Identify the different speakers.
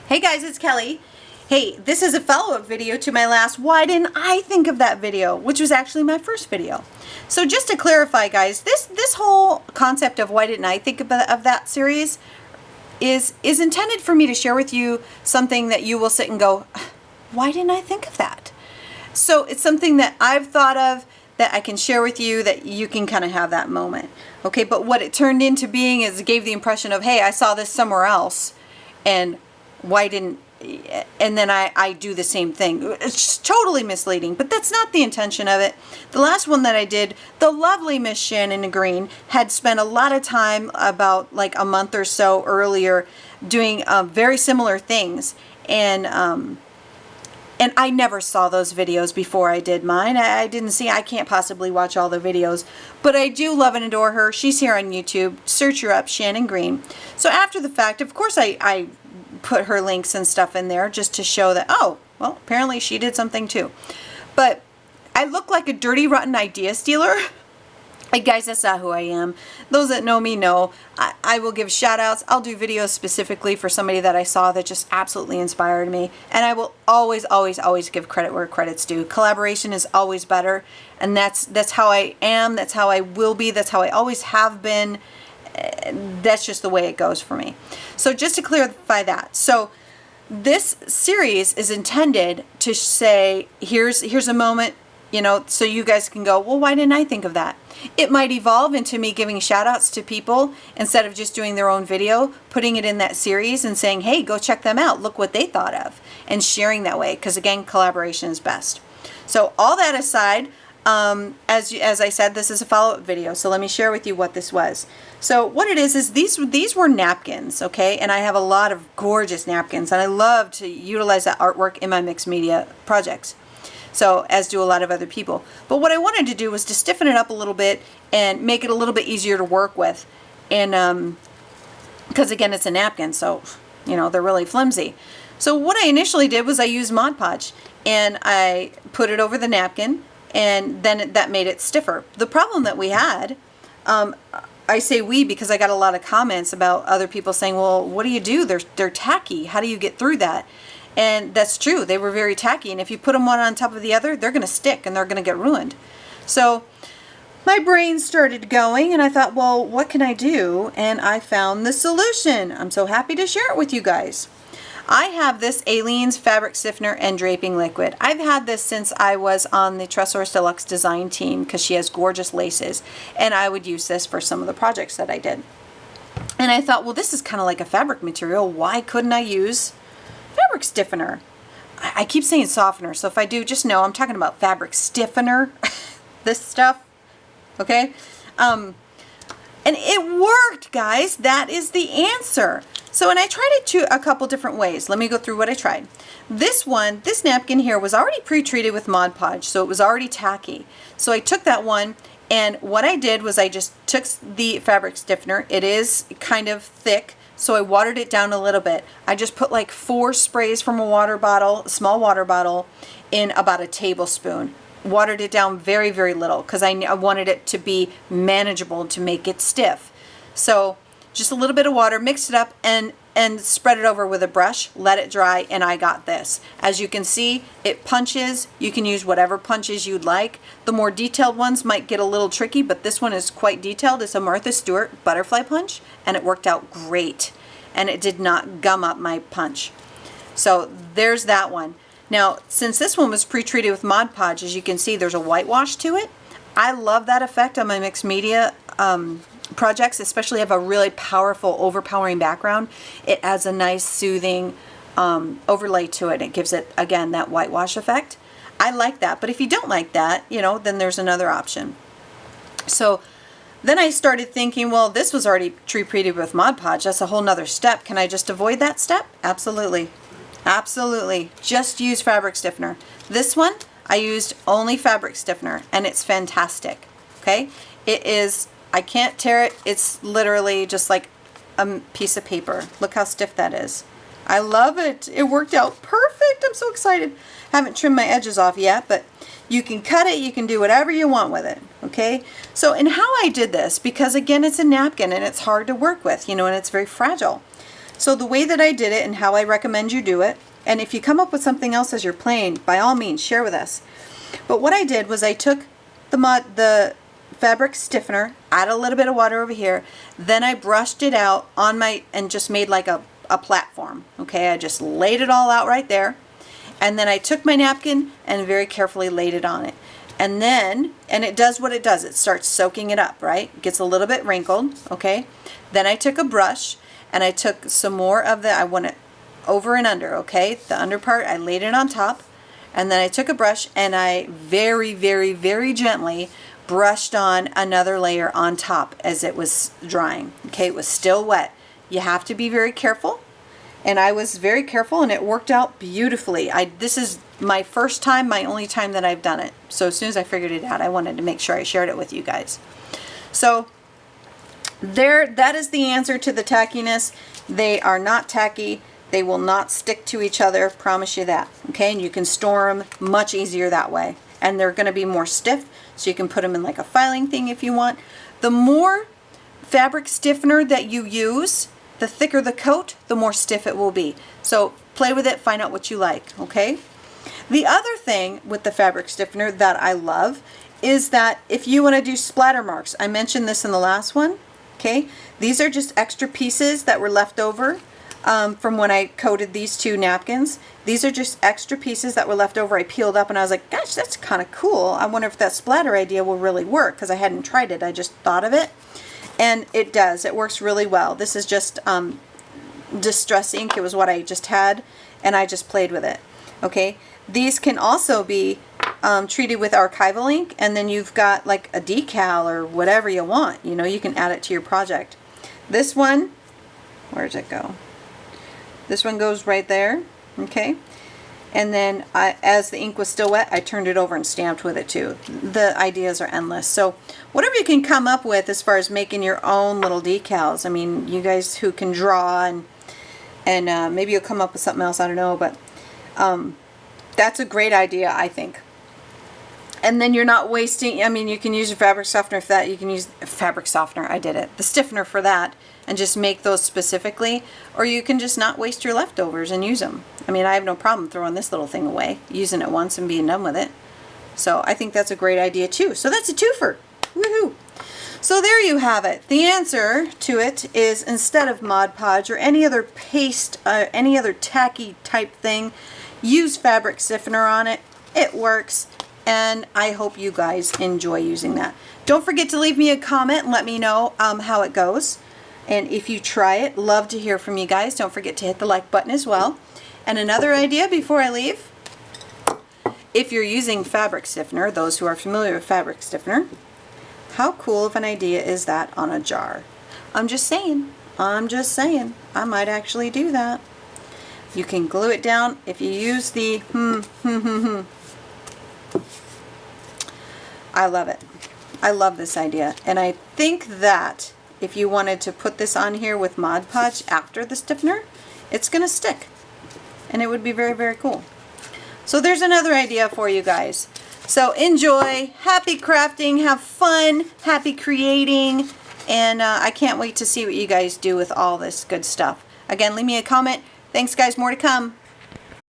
Speaker 1: Hey guys, it's Kelly. Hey, this is a follow-up video to my last Why Didn't I Think of That video, which was actually my first video. So just to clarify, guys, this whole concept of Why Didn't I Think of that series is intended for me to share with you something that you will sit and go, why didn't I think of that? So it's something that I've thought of that I can share with you that you can kind of have that moment. Okay, but what it turned into being is it gave the impression of, hey, I saw this somewhere else and why didn't, and then I do the same thing. It's totally misleading, but that's not the intention of it. The last one that I did, the lovely Miss Shannon Green had spent a lot of time, about like a month or so earlier, doing very similar things, and I never saw those videos before I did mine. I didn't see, I can't possibly watch all the videos, but I do love and adore her. She's here on YouTube. Search her up, Shannon Green. So after the fact, of course, I put her links and stuff in there just to show that, oh, well, apparently she did something too. But I look like a dirty, rotten idea stealer. Hey guys, that's not who I am. Those that know me know I will give shout outs. I'll do videos specifically for somebody that I saw that just absolutely inspired me. And I will always, always, always give credit where credit's due. Collaboration is always better. And that's how I am. That's how I will be. That's how I always have been. That's just the way it goes for me. So just to clarify that. So this series is intended to say, here's a moment, you know, so you guys can go, well, why didn't I think of that? It might evolve into me giving shout outs to people instead of just doing their own video, putting it in that series and saying, hey, go check them out. Look what they thought of, and sharing that way. Because again, collaboration is best. So all that aside, as I said, this is a follow-up video. So let me share with you what this was. So what it is these were napkins, okay? And I have a lot of gorgeous napkins, and I love to utilize that artwork in my mixed media projects. So, as do a lot of other people. But what I wanted to do was to stiffen it up a little bit and make it a little bit easier to work with. And, because again, it's a napkin, so, you know, they're really flimsy. So what I initially did was I used Mod Podge, and I put it over the napkin, and then that made it stiffer. The problem that we had, I say we because I got a lot of comments about other people saying, well, what do you do? They're tacky. How do you get through that? And that's true. They were very tacky. And if you put them one on top of the other, they're going to stick and they're going to get ruined. So my brain started going and I thought, well, what can I do? And I found the solution. I'm so happy to share it with you guys. I have this Aleene's fabric stiffener and draping liquid. I've had this since I was on the Tresors Deluxe design team because she has gorgeous laces. And I would use this for some of the projects that I did. And I thought, well, this is kind of like a fabric material. Why couldn't I use fabric stiffener? I keep saying softener, so if I do, just know I'm talking about fabric stiffener. This stuff, okay? And it worked, guys. That is the answer. So, and I tried it a couple different ways. Let me go through what I tried. This napkin here was already pre-treated with Mod Podge, so it was already tacky. So I took that one, and what I did was I just took the fabric stiffener. It is kind of thick, so I watered it down a little bit. I just put like 4 sprays from a water bottle, a small water bottle, in about a tablespoon. Watered it down very, very little because I wanted it to be manageable to make it stiff. So just a little bit of water, mixed it up, and spread it over with a brush, let it dry, and I got this. As you can see, it punches. You can use whatever punches you'd like. The more detailed ones might get a little tricky, but this one is quite detailed. It's a Martha Stewart butterfly punch, and it worked out great. And it did not gum up my punch. So there's that one. Now, since this one was pre-treated with Mod Podge, as you can see, there's a whitewash to it. I love that effect on my mixed media projects, especially if I have a really powerful, overpowering background. It adds a nice, soothing overlay to it. It gives it, again, that whitewash effect. I like that. But if you don't like that, you know, then there's another option. So then I started thinking, well, this was already pre-treated with Mod Podge. That's a whole nother step. Can I just avoid that step? Absolutely. Absolutely. Just use fabric stiffener. This one, I used only fabric stiffener, and it's fantastic. Okay? It is, I can't tear it. It's literally just like a piece of paper. Look how stiff that is. I love it. It worked out perfect. I'm so excited. Haven't trimmed my edges off yet, but you can cut it. You can do whatever you want with it. Okay? So, and how I did this, because again, it's a napkin and it's hard to work with, you know, and it's very fragile. So the way that I did it and how I recommend you do it, and if you come up with something else as you're playing, by all means share with us. But what I did was I took the fabric stiffener, add a little bit of water over here, then I brushed it out on and just made like a platform. Okay, I just laid it all out right there, and then I took my napkin and very carefully laid it on it. And then, and it does what it does, it starts soaking it up, right? It gets a little bit wrinkled, okay? Then I took a brush and I took some more of I want it over and under, okay? The under part, I laid it on top, and then I took a brush and I very, very, very gently brushed on another layer on top as it was drying. Okay, it was still wet. You have to be very careful, and I was very careful, and it worked out beautifully. This is my first time, my only time that I've done it. So as soon as I figured it out, I wanted to make sure I shared it with you guys. So that is the answer to the tackiness. They are not tacky. They will not stick to each other, promise you that. Okay, and you can store them much easier that way. And they're going to be more stiff, so you can put them in like a filing thing if you want. The more fabric stiffener that you use, the thicker the coat, the more stiff it will be. So play with it, find out what you like, okay? The other thing with the fabric stiffener that I love is that if you want to do splatter marks, I mentioned this in the last one, okay? These are just extra pieces that were left over from when I coated these two napkins. These are just extra pieces that were left over. I peeled up and I was like, gosh, that's kind of cool. I wonder if that splatter idea will really work, because I hadn't tried it. I just thought of it. And it does. It works really well. This is just distress ink. It was what I just had, and I just played with it. Okay. These can also be treated with archival ink, and then you've got like a decal or whatever you want. You know, you can add it to your project. This one, where does it go? This one goes right there. Okay. And then as the ink was still wet, I turned it over and stamped with it too. The ideas are endless. So whatever you can come up with as far as making your own little decals. I mean, you guys who can draw and maybe you'll come up with something else, I don't know, but that's a great idea, I think. And then you're not wasting, I mean, you can use your fabric softener for that. You can use fabric softener, I did it, the stiffener for that, and just make those specifically. Or you can just not waste your leftovers and use them. I mean, I have no problem throwing this little thing away, using it once and being done with it. So I think that's a great idea too. So that's a twofer. Woohoo! So there you have it. The answer to it is, instead of Mod Podge or any other paste, any other tacky type thing, use fabric stiffener on it. It works. And I hope you guys enjoy using that. Don't forget to leave me a comment and let me know how it goes. And if you try it, love to hear from you guys. Don't forget to hit the like button as well. And another idea before I leave, if you're using fabric stiffener, those who are familiar with fabric stiffener, how cool of an idea is that on a jar? I'm just saying, I might actually do that. You can glue it down if you use the I love it. I love this idea. And I think that if you wanted to put this on here with Mod Podge after the stiffener, it's going to stick. And it would be very, very cool. So there's another idea for you guys. So enjoy, happy crafting, have fun, happy creating, and I can't wait to see what you guys do with all this good stuff. Again, leave me a comment. Thanks guys, more to come.